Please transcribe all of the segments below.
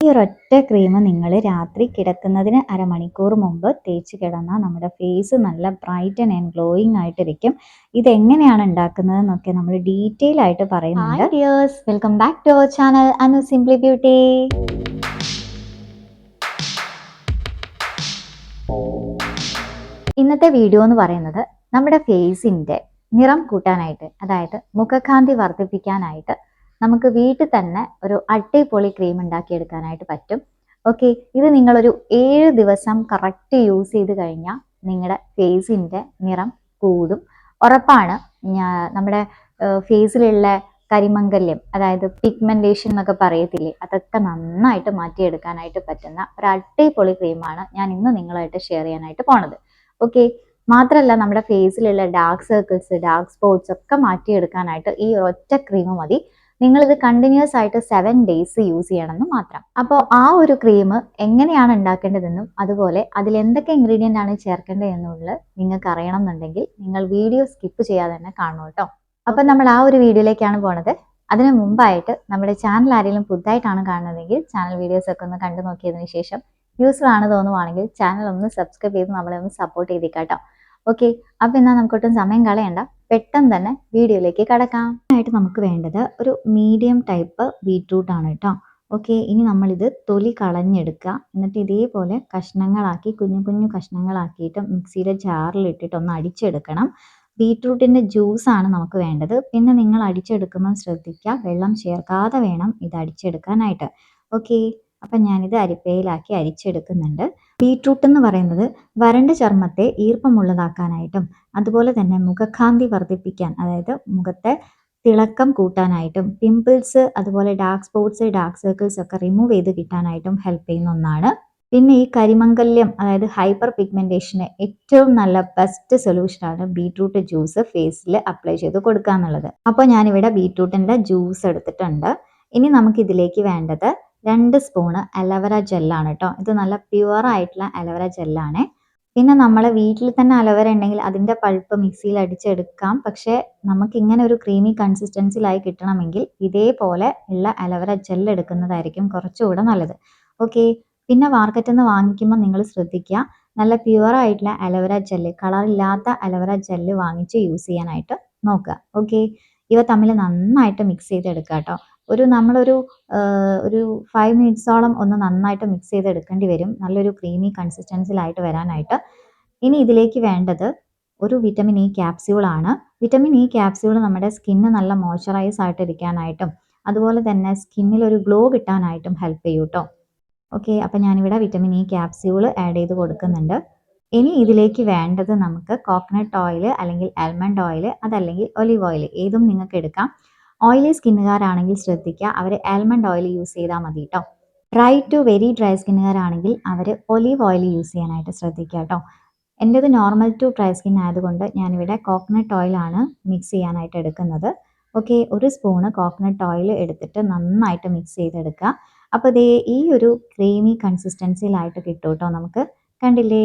ഈ ഒരൊറ്റ ക്രീം നിങ്ങൾ രാത്രി കിടക്കുന്നതിന് അരമണിക്കൂർ മുമ്പ് തേച്ച് കിടന്നാൽ നമ്മുടെ ഫേസ് നല്ല ബ്രൈറ്റ് ആൻഡ് ഗ്ലോയിങ് ആയിട്ടിരിക്കും. ഇതെങ്ങനെയാണ് ഉണ്ടാക്കുന്നതെന്നൊക്കെ നമ്മൾ ഡീറ്റെയിൽ ആയിട്ട് പറയുന്നുണ്ട്. Hi dears, welcome back to our channel Anu simply beauty. ഇന്നത്തെ വീഡിയോ എന്ന് പറയുന്നത് നമ്മുടെ ഫേസിൻ്റെ നിറം കൂട്ടാനായിട്ട്, അതായത് മുഖകാന്തി വർദ്ധിപ്പിക്കാനായിട്ട് നമുക്ക് വീട്ടിൽ തന്നെ ഒരു അടിപൊളി ക്രീം ഉണ്ടാക്കിയെടുക്കാനായിട്ട് പറ്റും. ഓക്കെ, ഇത് നിങ്ങളൊരു 7 ദിവസം കറക്റ്റ് യൂസ് ചെയ്ത് കഴിഞ്ഞാൽ നിങ്ങളുടെ ഫേസിൻ്റെ നിറം കൂടും, ഉറപ്പാണ്. നമ്മുടെ ഫേസിലുള്ള കരിമംഗല്യം, അതായത് പിഗ്മെന്റേഷൻ എന്നൊക്കെ പറയത്തില്ലേ, അതൊക്കെ നന്നായിട്ട് മാറ്റിയെടുക്കാനായിട്ട് പറ്റുന്ന ഒരു അടിപൊളി ക്രീമാണ് ഞാൻ ഇന്ന് നിങ്ങളായിട്ട് ഷെയർ ചെയ്യാനായിട്ട് പോണത്. ഓക്കെ, മാത്രമല്ല നമ്മുടെ ഫേസിലുള്ള ഡാർക്ക് സർക്കിൾസ്, ഡാർക്ക് സ്പോട്ട്സ് ഒക്കെ മാറ്റിയെടുക്കാനായിട്ട് ഈ ഒറ്റ ക്രീം മതി. നിങ്ങളിത് കണ്ടിന്യൂസ് ആയിട്ട് 7 days യൂസ് ചെയ്യണമെന്ന് മാത്രം. അപ്പോൾ ആ ഒരു ക്രീം എങ്ങനെയാണ് ഉണ്ടാക്കേണ്ടതെന്നും അതുപോലെ അതിൽ എന്തൊക്കെ ഇൻഗ്രീഡിയൻ്റ് ആണ് ചേർക്കേണ്ടതെന്നുള്ളത് നിങ്ങൾക്ക് അറിയണം എന്നുണ്ടെങ്കിൽ നിങ്ങൾ വീഡിയോ സ്കിപ്പ് ചെയ്യാതെ തന്നെ കാണണം കേട്ടോ. അപ്പം നമ്മൾ ആ ഒരു വീഡിയോയിലേക്കാണ് പോണത്. അതിന് മുമ്പായിട്ട് നമ്മുടെ ചാനൽ ആരെങ്കിലും പുതുതായിട്ടാണ് കാണുന്നതെങ്കിൽ ചാനൽ വീഡിയോസ് ഒക്കെ ഒന്ന് കണ്ടു നോക്കിയതിന് ശേഷം യൂസ്ഫുൾ ആണ് തോന്നുവാണെങ്കിൽ ചാനൽ ഒന്ന് സബ്സ്ക്രൈബ് ചെയ്ത് നമ്മളെ ഒന്ന് സപ്പോർട്ട് ചെയ്തേക്കാട്ടോ. ഓക്കെ, അപ്പം എന്നാൽ നമുക്കൊട്ടും സമയം കളയണ്ട, പെട്ടെന്ന് തന്നെ വീഡിയോയിലേക്ക് കടക്കാം. ആയിട്ട് നമുക്ക് വേണ്ടത് ഒരു മീഡിയം ടൈപ്പ് ബീറ്റ്റൂട്ട് ആണ് കേട്ടോ. ഓക്കെ, ഇനി നമ്മളിത് തൊലി കളഞ്ഞെടുക്കുക. എന്നിട്ട് ഇതേപോലെ കഷ്ണങ്ങളാക്കി, കുഞ്ഞു കുഞ്ഞു കഷ്ണങ്ങളാക്കിയിട്ട് മിക്സിയുടെ ജാറിലിട്ടിട്ട് ഒന്ന് അടിച്ചെടുക്കണം. ബീറ്റ്റൂട്ടിൻ്റെ ജ്യൂസാണ് നമുക്ക് വേണ്ടത്. പിന്നെ നിങ്ങൾ അടിച്ചെടുക്കുമ്പോൾ ശ്രദ്ധിക്കുക, വെള്ളം ചേർക്കാതെ വേണം ഇത് അടിച്ചെടുക്കാനായിട്ട്. ഓക്കെ, അപ്പം ഞാനിത് അരിപ്പയിലാക്കി അരിച്ചെടുക്കുന്നുണ്ട്. ബീറ്റ്റൂട്ട് എന്ന് പറയുന്നത് വരണ്ട ചർമ്മത്തെ ഈർപ്പമുള്ളതാക്കാനായിട്ടും അതുപോലെ തന്നെ മുഖകാന്തി വർദ്ധിപ്പിക്കാൻ, അതായത് മുഖത്തെ തിളക്കം കൂട്ടാനായിട്ടും പിമ്പിൾസ്, അതുപോലെ ഡാർക്ക് സ്പോട്ട്സ്, ഡാർക്ക് സർക്കിൾസ് ഒക്കെ റിമൂവ് ചെയ്ത് കിട്ടാനായിട്ടും ഹെൽപ്പ് ചെയ്യുന്ന ഒന്നാണ്. പിന്നെ ഈ കരിമംഗല്യം, അതായത് ഹൈപ്പർ പിഗ്മെന്റേഷന് ഏറ്റവും നല്ല ബെസ്റ്റ് സൊല്യൂഷനാണ് ബീറ്റ്റൂട്ട് ജ്യൂസ് ഫേസിൽ അപ്ലൈ ചെയ്ത് കൊടുക്കുക എന്നുള്ളത്. അപ്പോൾ ഞാനിവിടെ ബീറ്റ്റൂട്ടിൻ്റെ ജ്യൂസ് എടുത്തിട്ടുണ്ട്. ഇനി നമുക്ക് ഇതിലേക്ക് വേണ്ടത് 2 സ്പൂണ് അലോവേര ജെല്ലാണ് കേട്ടോ. ഇത് നല്ല പ്യുവർ ആയിട്ടുള്ള അലോവേര ജെല്ലാണ്. പിന്നെ നമ്മൾ വീട്ടിൽ തന്നെ അലോവേര ഉണ്ടെങ്കിൽ അതിൻ്റെ പൾപ്പ് മിക്സിയിൽ അടിച്ചെടുക്കാം. പക്ഷേ നമുക്ക് ഇങ്ങനെ ഒരു ക്രീമി കൺസിസ്റ്റൻസിയിലായി കിട്ടണമെങ്കിൽ ഇതേപോലെ ഉള്ള അലോവേര ജെൽ എടുക്കുന്നതായിരിക്കും കുറച്ചുകൂടെ നല്ലത്. ഓക്കെ, പിന്നെ മാർക്കറ്റിൽ നിന്ന് വാങ്ങിക്കുമ്പോൾ നിങ്ങൾ ശ്രദ്ധിക്കുക, നല്ല പ്യുവർ ആയിട്ടുള്ള അലോവേര ജെല്ല്, കളറില്ലാത്ത അലോവേര ജെല്ല് വാങ്ങിച്ച് യൂസ് ചെയ്യാനായിട്ട് നോക്കുക. ഓക്കെ, ഇവ തമ്മിൽ നന്നായിട്ട് മിക്സ് ചെയ്തെടുക്കുക കേട്ടോ. നമ്മളൊരു 5 മിനിറ്റ്സോളം ഒന്ന് നന്നായിട്ട് മിക്സ് ചെയ്തെടുക്കേണ്ടി വരും, നല്ലൊരു ക്രീമി കൺസിസ്റ്റൻസിലായിട്ട് വരാനായിട്ട്. ഇനി ഇതിലേക്ക് വേണ്ടത് ഒരു വിറ്റമിൻ ഇ ക്യാപ്സ്യൂളാണ്. വിറ്റമിൻ ഇ ക്യാപ്സ്യൂൾ നമ്മുടെ സ്കിന്ന് നല്ല മോയ്സ്ചറൈസ് ആയിട്ടിരിക്കാനായിട്ടും അതുപോലെ തന്നെ സ്കിന്നിലൊരു ഗ്ലോ കിട്ടാനായിട്ടും ഹെൽപ്പ് ചെയ്യും കേട്ടോ. ഓക്കെ, അപ്പം ഞാനിവിടെ വിറ്റമിൻ ഇ ക്യാപ്സ്യൂൾ ആഡ് ചെയ്ത് കൊടുക്കുന്നുണ്ട്. ഇനി ഇതിലേക്ക് വേണ്ടത് നമുക്ക് കോക്കനട്ട് ഓയിൽ അല്ലെങ്കിൽ ആൽമണ്ട് ഓയിൽ, അതല്ലെങ്കിൽ ഒലിവ് ഓയിൽ, ഏതും നിങ്ങൾക്ക് എടുക്കാം. ഓയിലി സ്കിന്നുകാരാണെങ്കിൽ ശ്രദ്ധിക്കുക, അവർ ആൽമണ്ട് ഓയിൽ യൂസ് ചെയ്താൽ മതി കേട്ടോ. ഡ്രൈ ടു വെരി ഡ്രൈ സ്കിന്നുകാരാണെങ്കിൽ അവർ ഒലിവ് ഓയിൽ യൂസ് ചെയ്യാനായിട്ട് ശ്രദ്ധിക്കുക കേട്ടോ. എൻ്റേത് നോർമൽ ടു ഡ്രൈ സ്കിൻ ആയതുകൊണ്ട് ഞാനിവിടെ കോക്കനട്ട് ഓയിലാണ് മിക്സ് ചെയ്യാനായിട്ട് എടുക്കുന്നത്. ഓക്കെ, 1 സ്പൂണ് കോക്കനട്ട് ഓയിൽ എടുത്തിട്ട് നന്നായിട്ട് മിക്സ് ചെയ്തെടുക്കുക. അപ്പോൾ ദേ ഈ ഒരു ക്രീമി കൺസിസ്റ്റൻസിയിലായിട്ട് കിട്ടും കേട്ടോ നമുക്ക്. കണ്ടില്ലേ?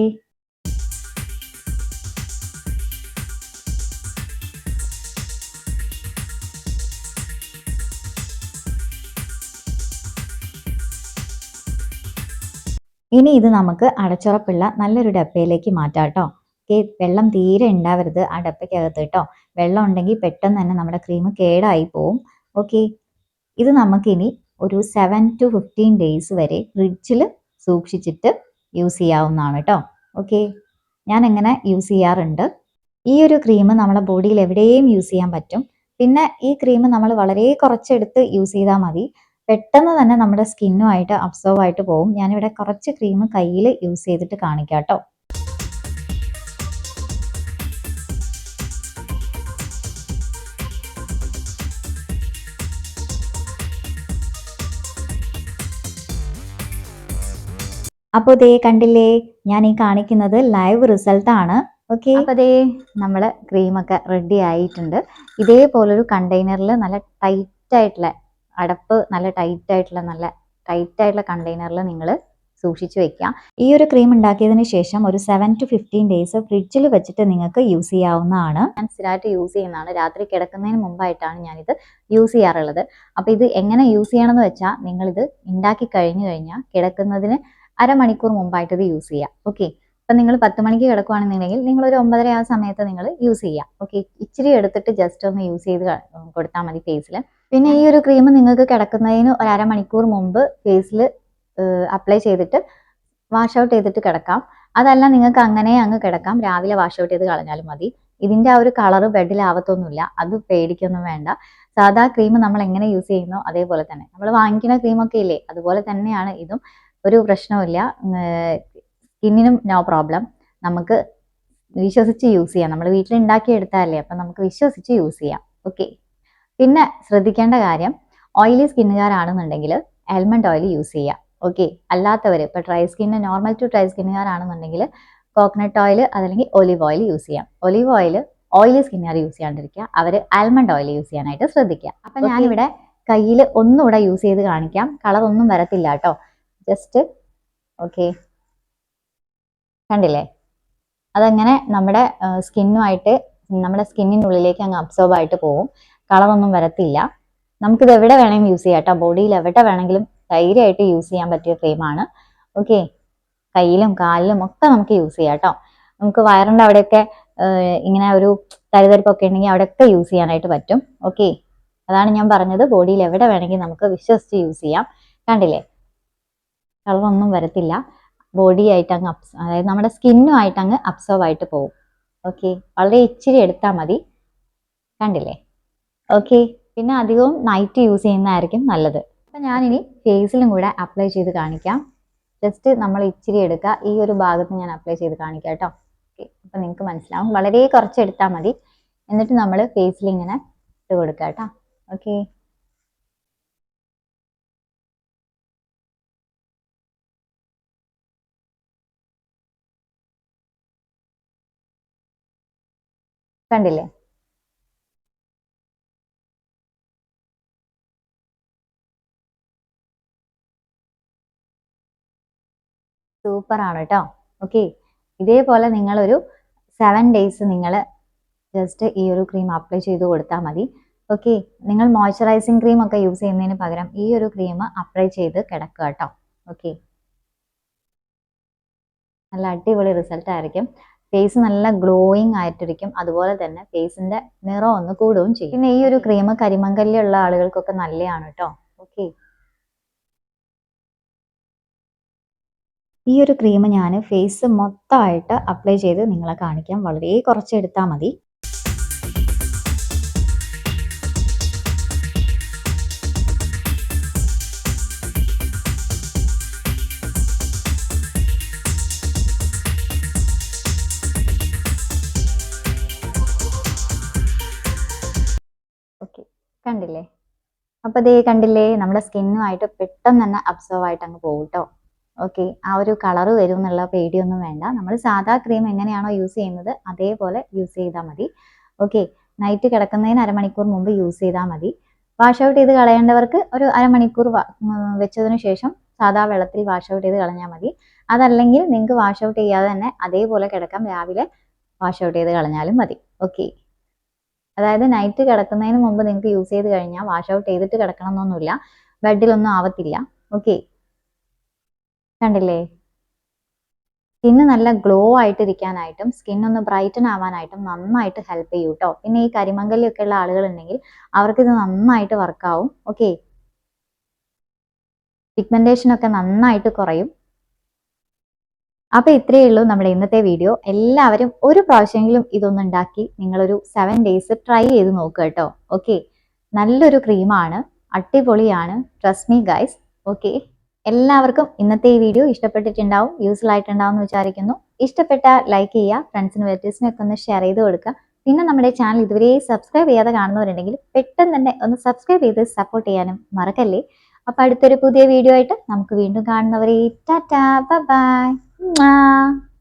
ഇനി ഇത് നമുക്ക് അടച്ചുറപ്പുള്ള നല്ലൊരു ഡപ്പയിലേക്ക് മാറ്റാം കേട്ടോ. ഓക്കെ, വെള്ളം തീരെ ഉണ്ടാവരുത് ആ ഡപ്പയ്ക്കകത്ത് കേട്ടോ. വെള്ളം ഉണ്ടെങ്കിൽ പെട്ടെന്ന് തന്നെ നമ്മുടെ ക്രീം കേടായി പോവും. ഓക്കെ, ഇത് നമുക്കിനി ഒരു 7 to 15 days വരെ ഫ്രിഡ്ജിൽ സൂക്ഷിച്ചിട്ട് യൂസ് ചെയ്യാവുന്നതാണ് കേട്ടോ. ഓക്കെ, ഞാൻ എങ്ങനെ യൂസ് ചെയ്യാറുണ്ട്. ഈ ഒരു ക്രീം നമ്മളെ ബോഡിയിൽ എവിടെയും യൂസ് ചെയ്യാൻ പറ്റും. പിന്നെ ഈ ക്രീം നമ്മൾ വളരെ കുറച്ചെടുത്ത് യൂസ് ചെയ്താൽ മതി, പെട്ടെന്ന് തന്നെ നമ്മുടെ സ്കിന്നുമായിട്ട് അബ്സോർവ് ആയിട്ട് പോകും. ഞാനിവിടെ കുറച്ച് ക്രീം കയ്യിൽ യൂസ് ചെയ്തിട്ട് കാണിക്കാം കേട്ടോ. അപ്പോൾ ദേ കണ്ടില്ലേ, ഞാൻ ഈ കാണിക്കുന്നത് ലൈവ് റിസൾട്ടാണ്. ഓക്കെ, അപ്പോൾ ദേ നമ്മൾ ക്രീമൊക്കെ റെഡി ആയിട്ടുണ്ട്. ഇതേപോലൊരു കണ്ടെയ്നറിൽ നല്ല ടൈറ്റ് ആയിട്ടുള്ള അടപ്പ്, നല്ല ടൈറ്റ് ആയിട്ടുള്ള കണ്ടെയ്നറിൽ നിങ്ങൾ സൂക്ഷിച്ചു വെക്കുക. ഈ ഒരു ക്രീം ഉണ്ടാക്കിയതിന് ശേഷം ഒരു 7 to 15 ഡേയ്സ് ഫ്രിഡ്ജിൽ വെച്ചിട്ട് നിങ്ങൾക്ക് യൂസ് ചെയ്യാവുന്നതാണ്. ഞാൻ സ്ഥിരമായിട്ട് യൂസ് ചെയ്യുന്നതാണ്. രാത്രി കിടക്കുന്നതിന് മുമ്പായിട്ടാണ് ഞാനിത് യൂസ് ചെയ്യാറുള്ളത്. അപ്പോൾ ഇത് എങ്ങനെ യൂസ് ചെയ്യണമെന്ന് വെച്ചാൽ നിങ്ങളിത് ഉണ്ടാക്കി കഴിഞ്ഞു കഴിഞ്ഞാൽ കിടക്കുന്നതിന് അരമണിക്കൂർ മുമ്പായിട്ട് ഇത് യൂസ് ചെയ്യുക. ഓക്കെ, അപ്പം നിങ്ങൾ 10 മണിക്ക് കിടക്കുകയാണെന്നുണ്ടെങ്കിൽ നിങ്ങൾ ഒരു 9:30 ആ സമയത്ത് നിങ്ങൾ യൂസ് ചെയ്യുക. ഓക്കെ, ഇച്ചിരി എടുത്തിട്ട് ജസ്റ്റ് ഒന്ന് യൂസ് ചെയ്ത് കൊടുത്താൽ മതി ഫേസിൽ. പിന്നെ ഈ ഒരു ക്രീം നിങ്ങൾക്ക് കിടക്കുന്നതിന് ഒരു അരമണിക്കൂർ മുമ്പ് ഫേസിൽ അപ്ലൈ ചെയ്തിട്ട് വാഷ് ഔട്ട് ചെയ്തിട്ട് കിടക്കാം. അതല്ല നിങ്ങൾക്ക് അങ്ങനെ അങ്ങ് കിടക്കാം, രാവിലെ വാഷ് ഔട്ട് ചെയ്ത് കളഞ്ഞാലും മതി. ഇതിന്റെ ആ ഒരു കളറ് ബെഡിലാവത്തൊന്നുമില്ല, അത് പേടിക്കൊന്നും വേണ്ട. സാധാ ക്രീം നമ്മൾ എങ്ങനെ യൂസ് ചെയ്യുന്നോ അതേപോലെ തന്നെ നമ്മൾ വാങ്ങിക്കുന്ന ക്രീമൊക്കെ ഇല്ലേ, അതുപോലെ തന്നെയാണ് ഇതും. ഒരു പ്രശ്നവുമില്ല, സ്കിന്നിനും നോ പ്രോബ്ലം. നമുക്ക് വിശ്വസിച്ച് യൂസ് ചെയ്യാം. നമ്മൾ വീട്ടിൽ ഉണ്ടാക്കി എടുത്താലേ, അപ്പം നമുക്ക് വിശ്വസിച്ച് യൂസ് ചെയ്യാം. ഓക്കെ, പിന്നെ ശ്രദ്ധിക്കേണ്ട കാര്യം, ഓയിലി സ്കിന്നുകാരാണെന്നുണ്ടെങ്കിൽ ആൽമണ്ട് ഓയിൽ യൂസ് ചെയ്യുക. ഓക്കെ, അല്ലാത്തവർ ഇപ്പോൾ dry skin, normal to dry സ്കിന്നുകാരാണെന്നുണ്ടെങ്കിൽ കോക്കനട്ട് ഓയിൽ അതല്ലെങ്കിൽ ഒലിവ് ഓയിൽ യൂസ് ചെയ്യാം. ഒലിവ് ഓയിൽ ഓയിലി സ്കിന്നുകാർ യൂസ് ചെയ്യാണ്ടിരിക്കുക, അവർ ആൽമണ്ട് ഓയിൽ യൂസ് ചെയ്യാനായിട്ട് ശ്രദ്ധിക്കുക. അപ്പം ഞാനിവിടെ കയ്യിൽ ഒന്നുകൂടെ യൂസ് ചെയ്ത് കാണിക്കാം. കളർ ഒന്നും വരത്തില്ല കേട്ടോ, ജസ്റ്റ് ഓക്കെ, കണ്ടില്ലേ? അതങ്ങനെ നമ്മുടെ സ്കിന്നുമായിട്ട്, നമ്മുടെ സ്കിന്നിനുള്ളിലേക്ക് അങ്ങ് അബ്സോർബ് ആയിട്ട് പോകും, കളറൊന്നും വരത്തില്ല. നമുക്കിത് എവിടെ വേണമെങ്കിലും യൂസ് ചെയ്യാം കേട്ടോ, ബോഡിയിൽ എവിടെ വേണമെങ്കിലും ധൈര്യമായിട്ട് യൂസ് ചെയ്യാൻ പറ്റിയ ക്രീമാണ്. ഓക്കെ, കയ്യിലും കാലിലും ഒക്കെ നമുക്ക് യൂസ് ചെയ്യാം കേട്ടോ. നമുക്ക് വയറിൻ്റെ അവിടെയൊക്കെ ഇങ്ങനെ ഒരു തരിതരിപ്പൊക്കെ ഉണ്ടെങ്കിൽ അവിടെയൊക്കെ യൂസ് ചെയ്യാനായിട്ട് പറ്റും. ഓക്കെ, അതാണ് ഞാൻ പറഞ്ഞത്, ബോഡിയിൽ എവിടെ വേണമെങ്കിലും നമുക്ക് വിശ്വസിച്ച് യൂസ് ചെയ്യാം. കണ്ടില്ലേ, കളറൊന്നും വരത്തില്ല, ബോഡി ആയിട്ട് അങ്ങ് അതായത് നമ്മുടെ സ്കിന്നുമായിട്ട് അങ്ങ് അബ്സോർവ് ആയിട്ട് പോകും. ഓക്കെ, വളരെ ഇച്ചിരി എടുത്താൽ മതി. കണ്ടില്ലേ? ഓക്കെ, പിന്നെ അധികവും നൈറ്റ് യൂസ് ചെയ്യുന്നതായിരിക്കും നല്ലത്. അപ്പം ഞാനിനി ഫേസിലും കൂടെ അപ്ലൈ ചെയ്ത് കാണിക്കാം. ജസ്റ്റ് നമ്മൾ ഇച്ചിരി എടുക്കുക, ഈ ഒരു ഭാഗത്ത് ഞാൻ അപ്ലൈ ചെയ്ത് കാണിക്കാം കേട്ടോ. ഓക്കെ, അപ്പം നിങ്ങൾക്ക് മനസ്സിലാവും, വളരെ കുറച്ച് എടുത്താൽ മതി. എന്നിട്ട് നമ്മൾ ഫേസിൽ ഇങ്ങനെ ഇട്ട് കൊടുക്കുക കേട്ടോ. ഓക്കെ, കണ്ടില്ലേ? സൂപ്പറാണ് കേട്ടോ. ഓക്കെ, ഇതേപോലെ നിങ്ങളൊരു 7 ഡേയ്സ് നിങ്ങൾ ജസ്റ്റ് ഈ ഒരു ക്രീം അപ്ലൈ ചെയ്ത് കൊടുത്താൽ മതി. ഓക്കെ, നിങ്ങൾ മോയ്സ്ചറൈസിങ് ക്രീം ഒക്കെ യൂസ് ചെയ്യുന്നതിന് പകരം ഈ ഒരു ക്രീം അപ്ലൈ ചെയ്ത് കിടക്കുക കേട്ടോ. ഓക്കെ, നല്ല അടിപൊളി റിസൾട്ട് ആയിരിക്കും. ഫേസ് നല്ല ഗ്ലോയിങ് ആയിട്ടിരിക്കും, അതുപോലെ തന്നെ ഫേസിന്റെ നിറം ഒന്ന് കൂടുകയും ചെയ്യും. പിന്നെ ഈ ഒരു ക്രീം കരിമങ്കല്ലുള്ള ആളുകൾക്കൊക്കെ നല്ലതാണ് കേട്ടോ. ഓക്കെ, ഈ ഒരു ക്രീം ഞാൻ ഫേസ് മൊത്തമായിട്ട് അപ്ലൈ ചെയ്ത് നിങ്ങളെ കാണിക്കാം. വളരെ കുറച്ച് എടുത്താൽ മതി. ഓക്കെ, കണ്ടില്ലേ? അപ്പോൾ ദേ കണ്ടില്ലേ, നമ്മുടെ സ്കിന്നുമായിട്ട് പെട്ടെന്ന് തന്നെ അബ്സോർവ് ആയിട്ട് അങ്ങ് പോകും കേട്ടോ. ഓക്കെ, ആ ഒരു കളറ് വരും എന്നുള്ള പേടിയൊന്നും വേണ്ട. നമ്മൾ സാധാ ക്രീം എങ്ങനെയാണോ യൂസ് ചെയ്യുന്നത് അതേപോലെ യൂസ് ചെയ്താൽ മതി. ഓക്കെ, നൈറ്റ് കിടക്കുന്നതിന് അരമണിക്കൂർ മുമ്പ് യൂസ് ചെയ്താൽ മതി. വാഷ് ഔട്ട് ചെയ്ത് കളയേണ്ടവർക്ക് ഒരു അരമണിക്കൂർ വെച്ചതിന് ശേഷം സാധാ വെള്ളത്തിൽ വാഷ് ഔട്ട് ചെയ്ത് കളഞ്ഞാൽ മതി. അതല്ലെങ്കിൽ നിങ്ങൾക്ക് വാഷ് ഔട്ട് ചെയ്യാതെ തന്നെ അതേപോലെ കിടക്കാം, രാവിലെ വാഷ് ഔട്ട് ചെയ്ത് കളഞ്ഞാലും മതി. ഓക്കെ, അതായത് നൈറ്റ് കിടക്കുന്നതിന് മുമ്പ് നിങ്ങൾക്ക് യൂസ് ചെയ്ത് കഴിഞ്ഞാൽ വാഷ് ഔട്ട് ചെയ്തിട്ട് കിടക്കണം എന്നൊന്നുമില്ല, ബെഡിലൊന്നും ആവത്തില്ല. ഓക്കെ, കണ്ടില്ലേ? സ്കിന്ന് നല്ല ഗ്ലോ ആയിട്ടിരിക്കാനായിട്ടും സ്കിൻ ഒന്ന് ബ്രൈറ്റൻ ആവാനായിട്ടും നന്നായിട്ട് ഹെൽപ്പ് ചെയ്യും കേട്ടോ. പിന്നെ ഈ കരിമങ്കലിയൊക്കെ ഉള്ള ആളുകളുണ്ടെങ്കിൽ അവർക്കിത് നന്നായിട്ട് വർക്കാവും. ഓക്കെ, പിഗ്മെന്റേഷൻ ഒക്കെ നന്നായിട്ട് കുറയും. അപ്പോൾ ഇത്രയേ ഉള്ളൂ നമ്മുടെ ഇന്നത്തെ വീഡിയോ. എല്ലാവരും ഒരു പ്രാവശ്യമെങ്കിലും ഇതൊന്ന് ഉണ്ടാക്കി നിങ്ങളൊരു 7 ഡേയ്സ് ട്രൈ ചെയ്ത് നോക്കുക കേട്ടോ. ഓക്കെ, നല്ലൊരു ക്രീമാണ്, അടിപൊളിയാണ്, ട്രസ്റ്റ് മീ ഗൈസ്. ഓക്കെ, എല്ലാവർക്കും ഇന്നത്തെ ഈ വീഡിയോ ഇഷ്ടപ്പെട്ടിട്ടുണ്ടാവും, യൂസ്ഫുൾ ആയിട്ടുണ്ടാവും എന്ന് വിചാരിക്കുന്നു. ഇഷ്ടപ്പെട്ടാൽ ലൈക്ക് ചെയ്യുക, ഫ്രണ്ട്സിനും റിലേറ്റീവ്സിനും ഒക്കെ ഒന്ന് ഷെയർ ചെയ്ത് കൊടുക്കുക. പിന്നെ നമ്മുടെ ചാനൽ ഇതുവരെ സബ്സ്ക്രൈബ് ചെയ്യാതെ കാണുന്നവരുണ്ടെങ്കിൽ പെട്ടെന്ന് തന്നെ ഒന്ന് സബ്സ്ക്രൈബ് ചെയ്ത് സപ്പോർട്ട് ചെയ്യാനും മറക്കല്ലേ. അപ്പോൾ അടുത്തൊരു പുതിയ വീഡിയോ ആയിട്ട് നമുക്ക് വീണ്ടും കാണുന്നവരെ ടാറ്റാ ബൈ ബൈ.